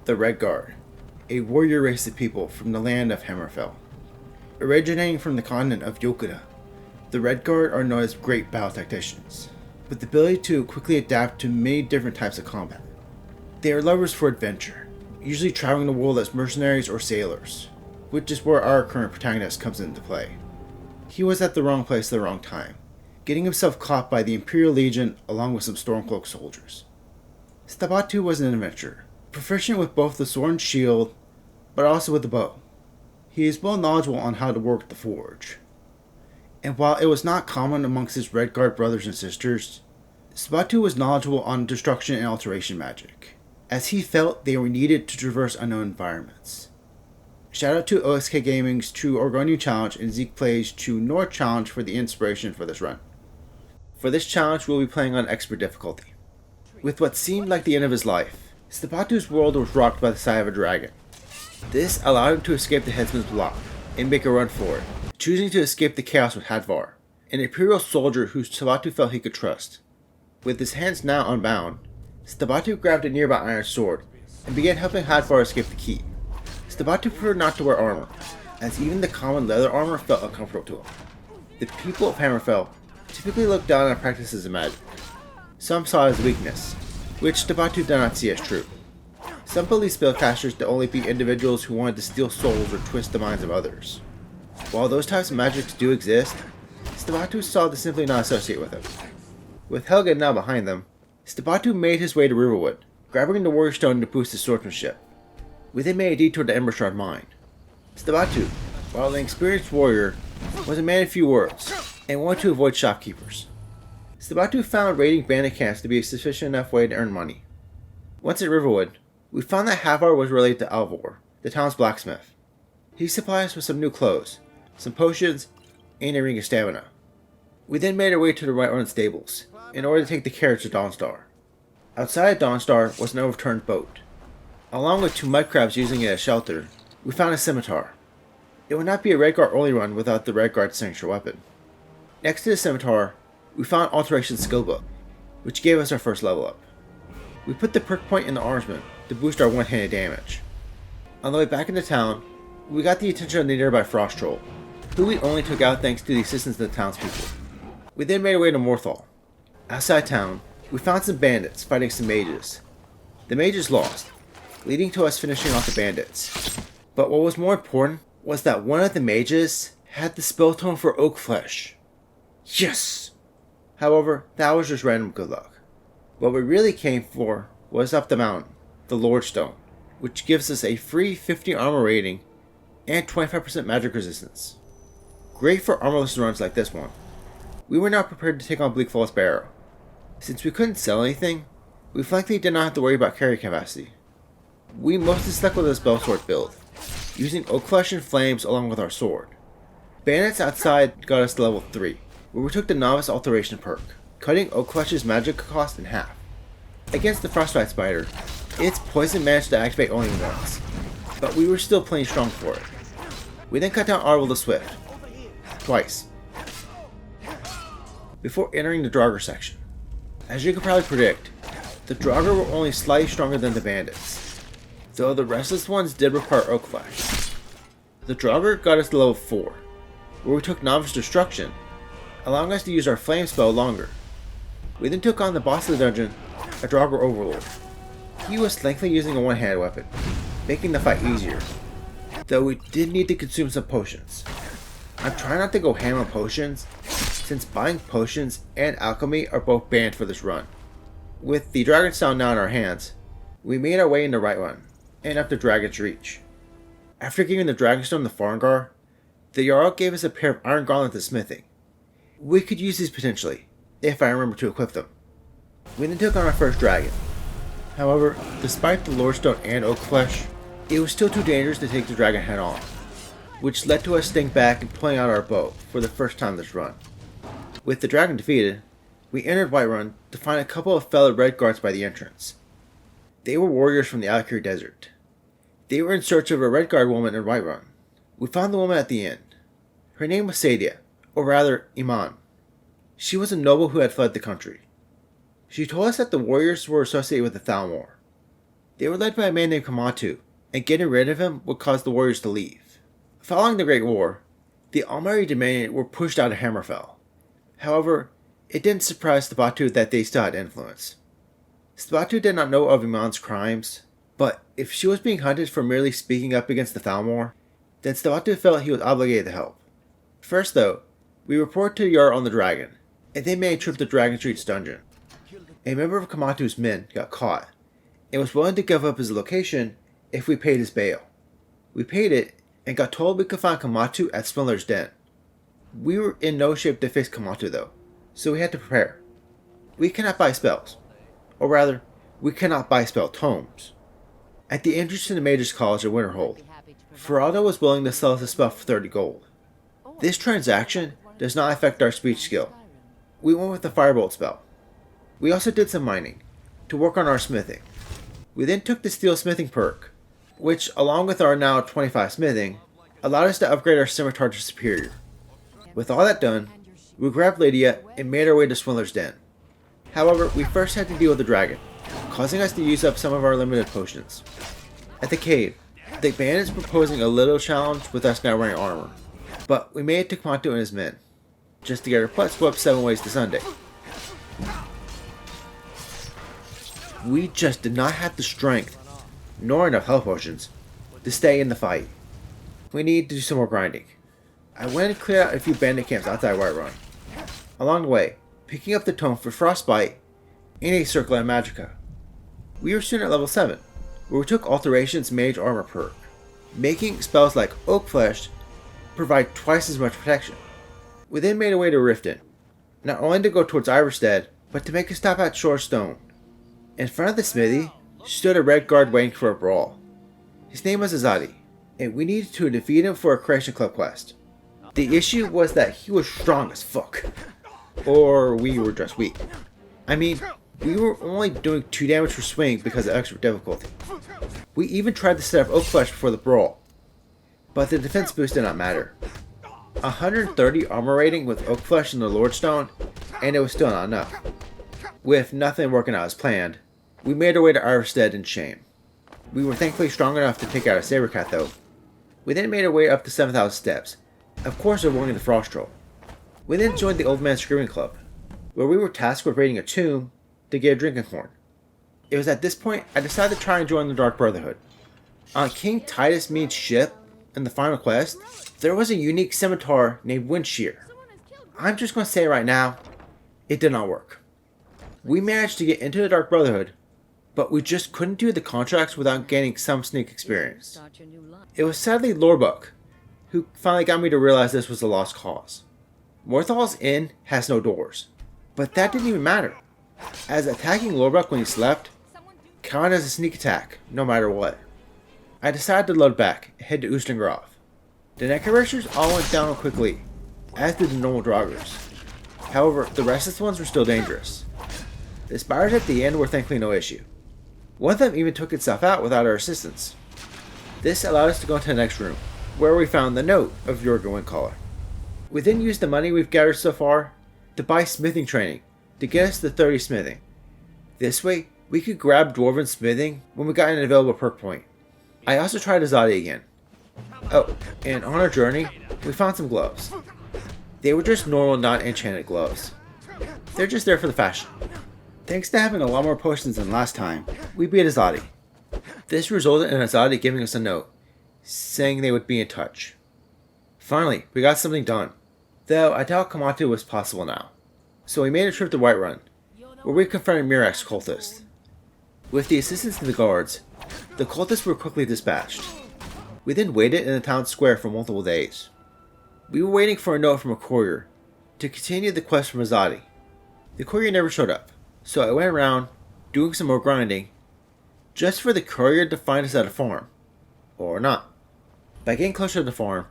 The Redguard, a warrior race of people from the land of Hammerfell. Originating from the continent of Yokuda, the Redguard are known as great battle tacticians, with the ability to quickly adapt to many different types of combat. They are lovers for adventure, usually traveling the world as mercenaries or sailors, which is where our current protagonist comes into play. He was at the wrong place at the wrong time, getting himself caught by the Imperial Legion along with some Stormcloak soldiers. Stabatu was an adventurer, proficient with both the sword and shield, but also with the bow. He is well knowledgeable on how to work the forge. And while it was not common amongst his Redguard brothers and sisters, Stabatu was knowledgeable on destruction and alteration magic, as he felt they were needed to traverse unknown environments. Shout out to OSK Gaming's True Orgonian Challenge and Zeke Plays True North Challenge for the inspiration for this run. For this challenge, we'll be playing on expert difficulty. With what seemed like the end of his life, Stabatu's world was rocked by the sight of a dragon. This allowed him to escape the headsman's block and make a run for it, choosing to escape the chaos with Hadvar, an Imperial soldier who Stabatu felt he could trust. With his hands now unbound, Stabatu grabbed a nearby iron sword and began helping Hadvar escape the keep. Stabatu preferred not to wear armor, as even the common leather armor felt uncomfortable to him. The people of Hammerfell typically looked down on practices of magic. Some saw it as weakness, which Stabatu did not see as true. Some believed spellcasters to only be individuals who wanted to steal souls or twist the minds of others. While those types of magics do exist, Stabatu saw to simply not associate with them. With Helgen now behind them, Stabatu made his way to Riverwood, grabbing the Warrior Stone to boost his swordsmanship. We then made a detour to Embershard Mine. Stabatu, while an experienced warrior, was a man of few words, and wanted to avoid shopkeepers. Stabatu found raiding bandit camps to be a sufficient enough way to earn money. Once at Riverwood, we found that Hadvar was related to Alvor, the town's blacksmith. He supplied us with some new clothes, some potions, and a ring of stamina. We then made our way to the Whiterun stables, in order to take the carriage to Dawnstar. Outside of Dawnstar was an overturned boat. Along with two mudcrabs using it as shelter, we found a scimitar. It would not be a Redguard only run without the Redguard's signature weapon. Next to the scimitar, we found Alteration Skillbook, which gave us our first level up. We put the perk point in the armsman to boost our one-handed damage. On the way back into town, we got the attention of the nearby Frost Troll, who we only took out thanks to the assistance of the townspeople. We then made our way to Morthal. Outside town, we found some bandits fighting some mages. The mages lost, leading to us finishing off the bandits. But what was more important was that one of the mages had the spell tome for oak flesh. Yes! However, that was just random good luck. What we really came for was up the mountain, the Lord Stone, which gives us a free 50 armor rating and 25% magic resistance. Great for armorless runs like this one. We were not prepared to take on Bleak Barrow. Since we couldn't sell anything, we frankly did not have to worry about carry capacity. We mostly stuck with a spellsword build, using oak flesh and flames along with our sword. Bandits outside got us to level 3, where we took the Novice Alteration perk, cutting oak flesh's magic cost in half. Against the Frostbite Spider, its poison managed to activate only once, but we were still plenty strong for it. We then cut down Arvel the Swift, twice, before entering the Draugr section. As you can probably predict, the Draugr were only slightly stronger than the bandits, though the restless ones did require oak flesh. The Draugr got us to level 4, where we took Novice Destruction, allowing us to use our flame spell longer. We then took on the boss of the dungeon, a Draugr Overlord. He was thankfully using a one-handed weapon, making the fight easier, though we did need to consume some potions. I'm trying not to go ham on potions, since buying potions and alchemy are both banned for this run. With the Dragonstone now in our hands, we made our way into Whiterun, and up to Dragon's Reach. After giving the Dragonstone to Farengar, the Jarl gave us a pair of iron gauntlets of smithing. We could use these potentially, if I remember to equip them. We then took on our first dragon. However, despite the Lordstone and oak flesh, it was still too dangerous to take the dragon head on, which led to us staying back and pulling out our bow for the first time this run. With the dragon defeated, we entered Whiterun to find a couple of fellow Redguards by the entrance. They were warriors from the Alik'r desert. They were in search of a Redguard woman in Whiterun. We found the woman at the inn. Her name was Sadia, or rather, Iman. She was a noble who had fled the country. She told us that the warriors were associated with the Thalmor. They were led by a man named Kamatu, and getting rid of him would cause the warriors to leave. Following the Great War, the Almighty Dominion were pushed out of Hammerfell. However, it didn't surprise Stabatu that they still had influence. Stabatu did not know of Iman's crimes, but if she was being hunted for merely speaking up against the Thalmor, then Stabatu felt he was obligated to help. First though, we reported to Yar on the dragon, and they made a trip to Dragon Street's dungeon. A member of Kamatu's men got caught, and was willing to give up his location if we paid his bail. We paid it, and got told we could find Kamatu at Spindler's Den. We were in no shape to face Kamatu though, so we had to prepare. We cannot buy spells. Or rather, we cannot buy spell tomes. At the entrance to the Mage's College at Winterhold, Feraldo was willing to sell us a spell for 30 gold. This transaction does not affect our speech skill. We went with the Firebolt spell. We also did some mining, to work on our smithing. We then took the Steel Smithing perk, which, along with our now 25 smithing, allowed us to upgrade our scimitar to Superior. With all that done, we grabbed Lydia and made our way to Swindler's Den. However, we first had to deal with the dragon, causing us to use up some of our limited potions. At the cave, the bandits were proposing a little challenge with us now wearing armor, but we made it to Kamatu and his men, just to get our butts whooped 7 ways to Sunday. We just did not have the strength, nor enough health potions, to stay in the fight. We needed to do some more grinding. I went and cleared out a few bandit camps outside Whiterun. Along the way, picking up the tome for Frostbite and a Circle of Magicka. We were soon at level 7, where we took Alteration's Mage Armor perk, making spells like Oak Flesh provide twice as much protection. We then made our way to Riften, not only to go towards Iverstead, but to make a stop at Shore Stone. In front of the smithy stood a Redguard waiting for a brawl. His name was Azadi, and we needed to defeat him for a Creation Club quest. The issue was that he was strong as fuck. Or we were just weak. I mean, we were only doing 2 damage per swing because of extra difficulty. We even tried to set up Oak Flesh before the brawl, but the defense boost did not matter. 130 armor rating with Oak Flesh and the Lordstone, and it was still not enough. With nothing working out as planned, we made our way to Iverstead in shame. We were thankfully strong enough to take out a Sabercat though. We then made our way up to 7,000 steps, of course avoiding the Frost Troll. We then joined the Old Man Screaming Club, where we were tasked with raiding a tomb to get a drinking horn. It was at this point I decided to try and join the Dark Brotherhood. On King Titus Mead's ship, in the final quest, there was a unique scimitar named Windshear. I'm just going to say right now, it did not work. We managed to get into the Dark Brotherhood, but we just couldn't do the contracts without gaining some sneak experience. It was sadly Lorbuck who finally got me to realize this was a lost cause. Morthal's Inn has no doors, but that didn't even matter, as attacking Lorbuck when he slept counted as a sneak attack, no matter what. I decided to load back and head to Ustengrove. The Necrorancers all went down quickly, as did the normal Draugrs. However, the restless ones were still dangerous. The spires at the end were thankfully no issue. One of them even took itself out without our assistance. This allowed us to go into the next room, where we found the note of Jorgen Windcaller. We then used the money we've gathered so far to buy smithing training to get us to 30 smithing. This way, we could grab Dwarven smithing when we got an available perk point. I also tried Azadi again. Oh, and on our journey, we found some gloves. They were just normal non-enchanted gloves. They're just there for the fashion. Thanks to having a lot more potions than last time, we beat Azadi. This resulted in Azadi giving us a note, saying they would be in touch. Finally, we got something done, though I doubt Kamatu was possible now. So we made a trip to Whiterun, where we confronted Mirak's cultists. With the assistance of the guards, the cultists were quickly dispatched. We then waited in the town square for multiple days. We were waiting for a note from a courier to continue the quest from Azadi. The courier never showed up, so I went around doing some more grinding just for the courier to find us at a farm. Or not. By getting closer to the farm,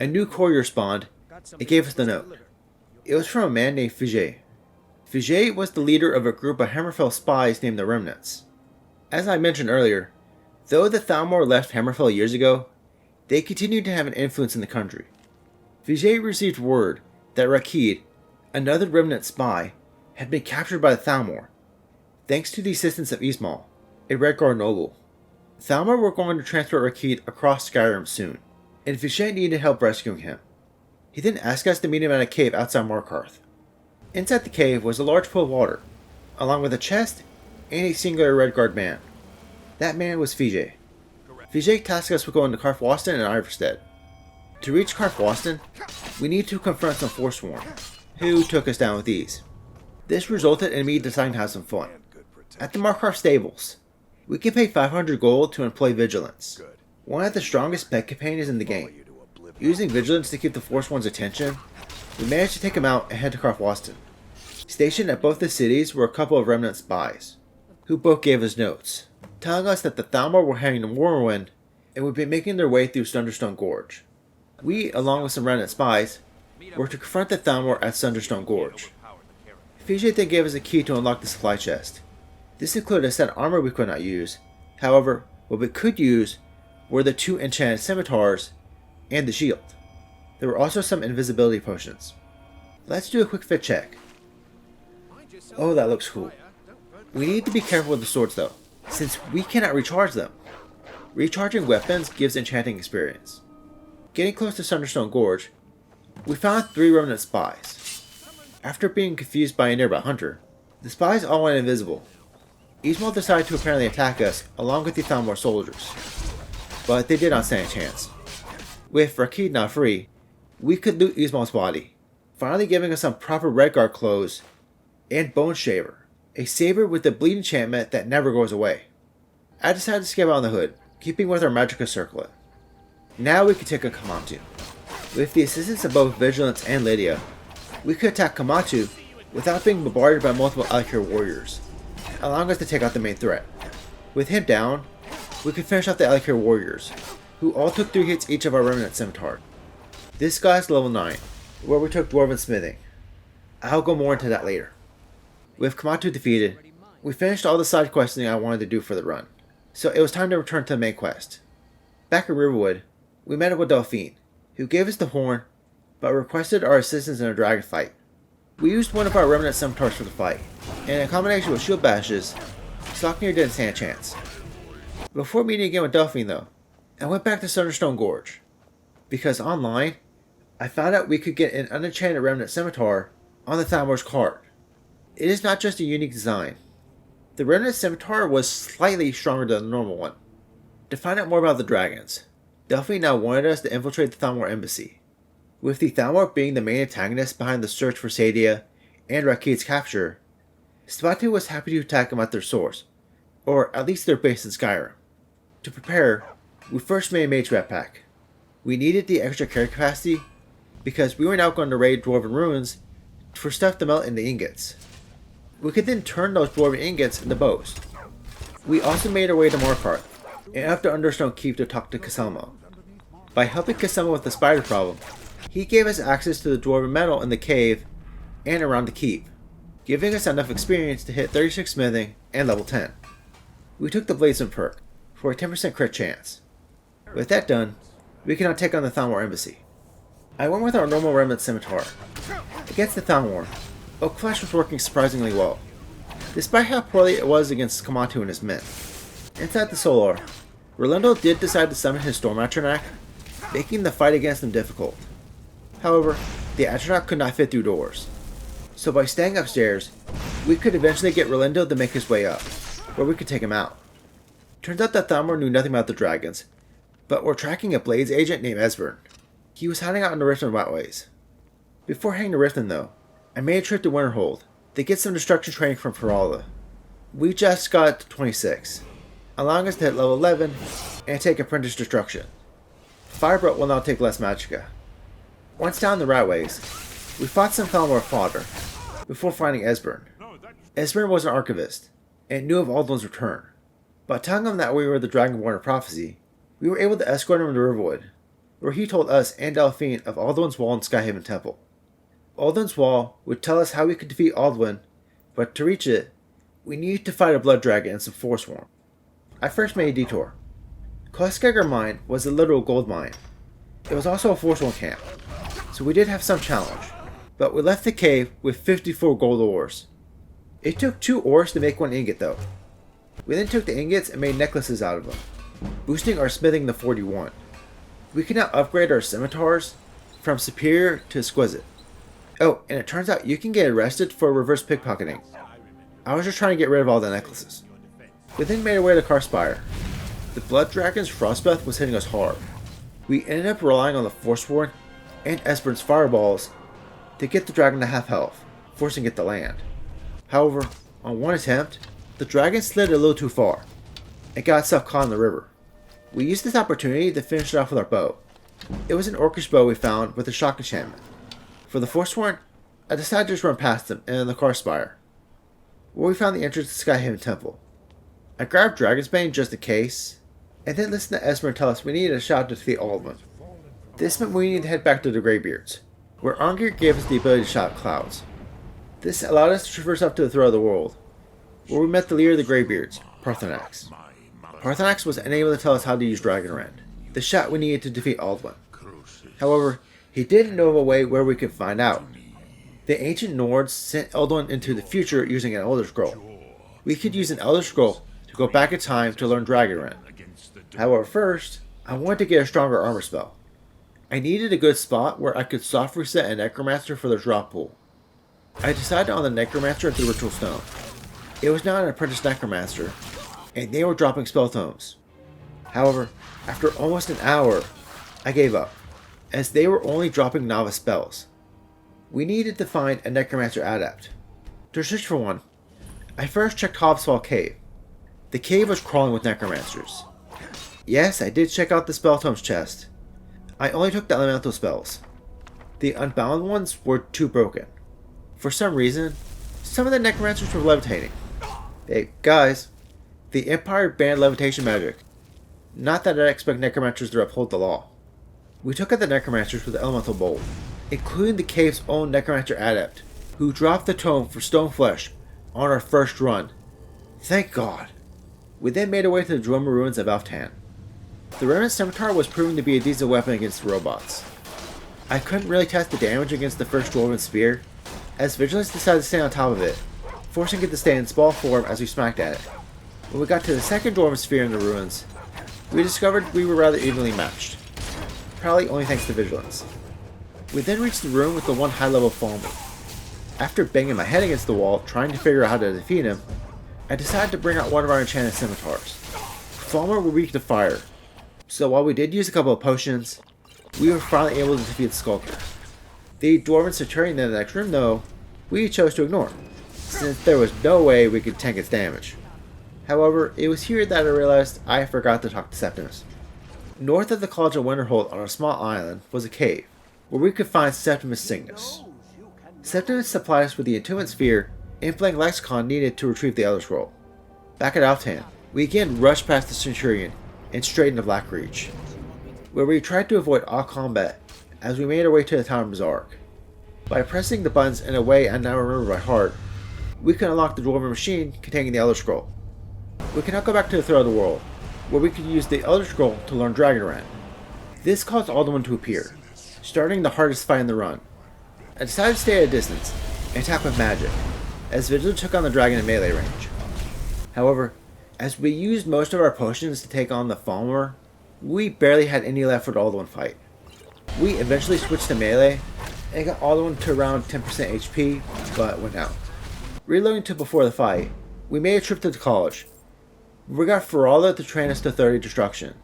a new courier spawned and gave us the note. It was from a man named Fige. Fige was the leader of a group of Hammerfell spies named the Remnants. As I mentioned earlier, though the Thalmor left Hammerfell years ago, they continued to have an influence in the country. Fige received word that Rakid, another Remnant spy, had been captured by the Thalmor, thanks to the assistance of Ismail, a Redguard noble. Thalmor were going to transport Rakid across Skyrim soon, and Vtuber needed help rescuing him. He then asked us to meet him at a cave outside Markarth. Inside the cave was a large pool of water, along with a chest and a singular Redguard man. That man was Vtuber. Vtuber tasked us with going to Karthwasten and Iverstead. To reach Karthwasten, we need to confront some Forsworn, who took us down with ease. This resulted in me deciding to have some fun. At the Markarth stables, we can pay 500 gold to employ Vigilance, one of the strongest pet companions in the game. Using Vigilance to keep the Forsworn's attention, we managed to take him out and head to Karthwasten. Stationed at both the cities were a couple of Remnant spies, who both gave us notes, telling us that the Thalmor were heading to Morrowind and would be making their way through Thunderstone Gorge. We, along with some Remnant spies, were to confront the Thalmor at Thunderstone Gorge. Vtuber then gave us a key to unlock the supply chest. This included a set of armor we could not use. However, what we could use were the 2 enchanted scimitars and the shield. There were also some invisibility potions. Let's do a quick fit check. Oh, that looks cool. We need to be careful with the swords though, since we cannot recharge them. Recharging weapons gives enchanting experience. Getting close to Thunderstone Gorge, we found 3 Remnant spies. After being confused by a nearby hunter, the spies all went invisible. Ismail decided to apparently attack us along with the Thalmor soldiers, but they did not stand a chance. With Rakid now free, we could loot Ismail's body, finally giving us some proper Redguard clothes and Bone Shaver, a saber with the bleed enchantment that never goes away. I decided to skip out on the hood, keeping with our Magicka circlet. Now we could take on Kamatu. With the assistance of both Vigilance and Lydia, we could attack Kamatu without being bombarded by multiple Alik'r warriors, allowing us to take out the main threat. With him down, we could finish off the Alik'r warriors, who all took 3 hits each of our Remnant scimitar. This guy's level 9, where we took Dwarven Smithing. I'll go more into that later. With Kamatu defeated, we finished all the side questing I wanted to do for the run, so it was time to return to the main quest. Back in Riverwood, we met up with Delphine, who gave us the horn, but requested our assistance in a dragon fight. We used one of our Remnant scimitars for the fight, and in combination with shield bashes, Sloknir didn't stand a chance. Before meeting again with Delphine though, I went back to Thunderstone Gorge, because online, I found out we could get an unenchanted Remnant scimitar on the Thalmor's card. It is not just a unique design. The Remnant scimitar was slightly stronger than the normal one. To find out more about the dragons, Delphine now wanted us to infiltrate the Thalmor Embassy. With the Thalmor being the main antagonist behind the search for Sadia and Rakid's capture, Svatu was happy to attack them at their source, or at least their base in Skyrim. To prepare, we first made a mage backpack. We needed the extra carry capacity because we were now going to raid Dwarven ruins for stuff to melt into ingots. We could then turn those Dwarven ingots into bows. We also made our way to Markarth and up to Understone Keep to talk to Kasama. By helping Kasama with the spider problem, he gave us access to the Dwarven metal in the cave and around the keep, giving us enough experience to hit 36 smithing and level 10. We took the Bladesman perk for a 10% crit chance. With that done, we can now take on the Thalmor Embassy. I went with our normal Remnant scimitar. Against the Thalmor, Oak Flash was working surprisingly well, despite how poorly it was against Kamatu and his men. Inside the Solar, Rolando did decide to summon his Storm Atronach, making the fight against him difficult. However, the Atronach could not fit through doors, so by staying upstairs, we could eventually get Rolando to make his way up, where we could take him out. Turns out that Thalmor knew nothing about the dragons, but were tracking a Blades agent named Esbern. He was hiding out in the Riften Ways. Before heading to Riften though, I made a trip to Winterhold to get some destruction training from Feralda. We just got to 26, allowing us to hit level 11 and take Apprentice Destruction. Firebright will now take less Magicka. Once down the Ratways, we fought some Thalmor fodder, before finding Esbern. Esbern was an archivist, and knew of Alduin's return. By telling him that we were the Dragonborn of Prophecy, we were able to escort him to Riverwood, where he told us and Delphine of Alduin's Wall and Skyhaven Temple. Alduin's Wall would tell us how we could defeat Alduin, but to reach it, we needed to fight a blood dragon and some Forsworn. I first made a detour. Koskegger Mine was a literal gold mine. It was also a Forsworn camp, so we did have some challenge, but we left the cave with 54 gold ores. It took 2 ores to make 1 ingot though. We then took the ingots and made necklaces out of them, boosting our smithing to 41. We can now upgrade our scimitars from superior to exquisite. Oh, and it turns out you can get arrested for reverse pickpocketing. I was just trying to get rid of all the necklaces. We then made our way to Karspire. The Blood Dragon's Frostbreath was hitting us hard. We ended up relying on the Forsworn and Esbern's fireballs to get the dragon to half health, forcing it to land. However, on one attempt, the dragon slid a little too far and got itself caught in the river. We used this opportunity to finish it off with our bow. It was an orcish bow we found with a shock enchantment. For the Forsworn, I decided to just run past them and in the Karspire, where we found the entrance to Skyrim Temple. I grabbed Dragon's Bane just in case, and then listened to Esmer tell us we needed a shot to defeat Alduin. This meant we needed to head back to the Greybeards, where Alik'r gave us the ability to shout clouds. This allowed us to traverse up to the throat of the world, where we met the leader of the Greybeards, Paarthurnax. Paarthurnax was unable to tell us how to use Dragon Rend, the shot we needed to defeat Alduin. However, he didn't know of a way where we could find out. The ancient Nords sent Alduin into the future using an Elder Scroll. We could use an Elder Scroll to go back in time to learn Dragon Rend. However, first, I wanted to get a stronger armor spell. I needed a good spot where I could soft reset a Necromancer for the drop pool. I decided on the Necromancer at the Ritual Stone. It was now an apprentice Necromancer, and they were dropping spell tomes. However, after almost an hour, I gave up, as they were only dropping novice spells. We needed to find a Necromancer adept. To search for one, I first checked Hobbsfall Cave. The cave was crawling with Necromancers. Yes, I did check out the spell tomes chest. I only took the elemental spells. The unbound ones were too broken. For some reason, some of the Necromancers were levitating. Hey, guys, the Empire banned levitation magic. Not that I expect Necromancers to uphold the law. We took out the Necromancers with the Elemental Bolt, including the cave's own Necromancer adept, who dropped the tome for Stone Flesh on our first run. Thank God. We then made our way to the Dwemer ruins of Alftan. The Remnant Scimitar was proving to be a decent weapon against robots. I couldn't really test the damage against the first Dwarven Spear, as Vigilance decided to stay on top of it, forcing it to stay in small form as we smacked at it. When we got to the second Dwarven Spear in the ruins, we discovered we were rather evenly matched. Probably only thanks to Vigilance. We then reached the room with the one high-level Falmer. After banging my head against the wall trying to figure out how to defeat him, I decided to bring out one of our enchanted scimitars. Falmer were weak to fire, so while we did use a couple of potions, we were finally able to defeat the Skulker. The Dwarven Centurion in the next room, though, we chose to ignore, since there was no way we could tank its damage. However, it was here that I realized I forgot to talk to Septimus. North of the College of Winterhold on a small island was a cave, where we could find Septimus Cygnus. Septimus supplied us with the Entombment Sphere and Blank Lexicon needed to retrieve the Elder Scroll. Back at Alftan, we again rushed past the Centurion and straight into Blackreach, where we tried to avoid all combat as we made our way to the town of Mazark. By pressing the buttons in a way I now remember by heart, we could unlock the Dwarven machine containing the Elder Scroll. We can now go back to the Throat of the World, where we could use the Elder Scroll to learn Dragon Rend. This caused Alduin to appear, starting the hardest fight in the run. I decided to stay at a distance and attack with magic, as Vigil took on the dragon in melee range. However, as we used most of our potions to take on the Falmer, we barely had any left for the Alduin fight. We eventually switched to melee and got Alduin to around 10% HP, but went out. Reloading to before the fight, we made a trip to the college. We got Ferala to train us to 30 Destruction.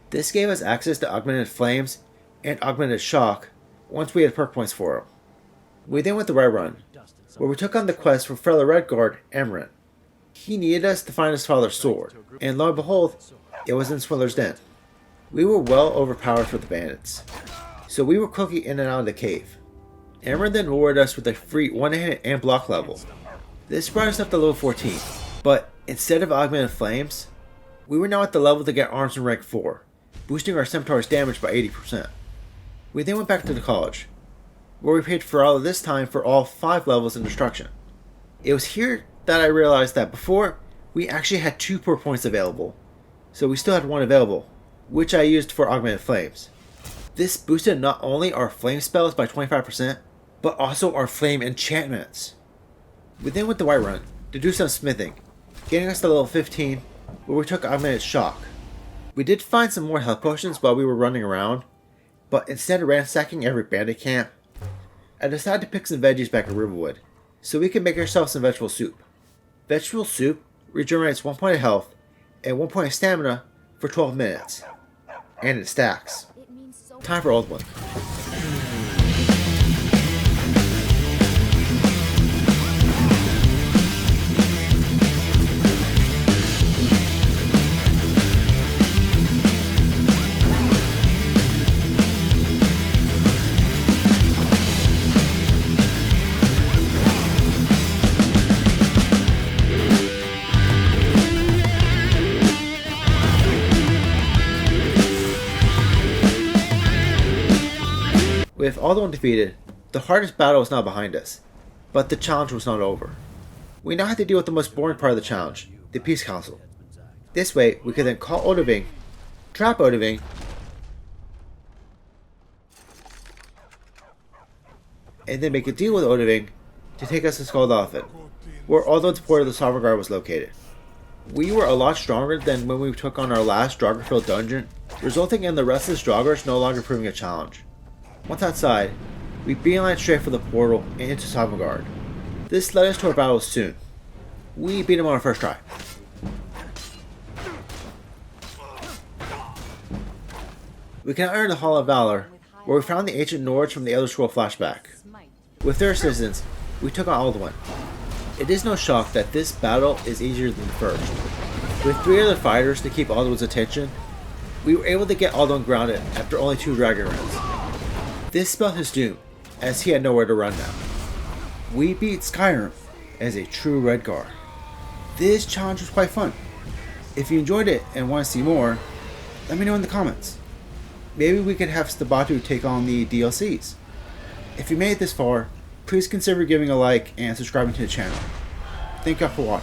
This gave us access to Augmented Flames and Augmented Shock once we had perk points for them. We then went to Whiterun, where we took on the quest for fellow Redguard, Remnant. He needed us to find his father's sword, and lo and behold, it was in Swindler's Den. We were well overpowered for the bandits, so we were quickly in and out of the cave. Emran then rewarded us with a free one-handed and block level. This brought us up to level 14, but instead of Augmented Flames, we were now at the level to get arms in rank 4, boosting our scimitar's damage by 80%. We then went back to the college, where we paid Ferala this time for all 5 levels in Destruction. It was here that I realized that before, we actually had 2 poor points available, so we still had 1 available, which I used for Augmented Flames. This boosted not only our flame spells by 25%, but also our flame enchantments. We then went to Whiterun to do some smithing, getting us to level 15, where we took Automated Shock. We did find some more health potions while we were running around, but instead of ransacking every bandit camp, I decided to pick some veggies back at Riverwood, so we can make ourselves some vegetable soup. Vegetable soup regenerates 1 point of health and 1 point of stamina for 12 minutes, and it stacks. Time for Alduin. With Alduin defeated, the hardest battle was now behind us, but the challenge was not over. We now had to deal with the most boring part of the challenge, the Peace Council. This way, we could then call Odoving, trap Odoving, and then make a deal with Odoving to take us to Skull Elephant, where Alduin's port of the Sovereign Guard was located. We were a lot stronger than when we took on our last Draugr-filled dungeon, resulting in the restless Draugrs no longer proving a challenge. Once outside, we beelined straight for the portal and into Sovngarde. This led us to our battle soon. We beat him on our first try. We can now enter the Hall of Valor, where we found the ancient Nords from the Elder Scroll flashback. With their assistance, we took on Alduin. It is no shock that this battle is easier than the first. With 3 other fighters to keep Alduin's attention, we were able to get Alduin grounded after only 2 dragon runs. This spelled his doom, as he had nowhere to run now. We beat Skyrim as a true Redguard. This challenge was quite fun. If you enjoyed it and want to see more, let me know in the comments. Maybe we could have Stabatu take on the DLCs. If you made it this far, please consider giving a like and subscribing to the channel. Thank you all for watching.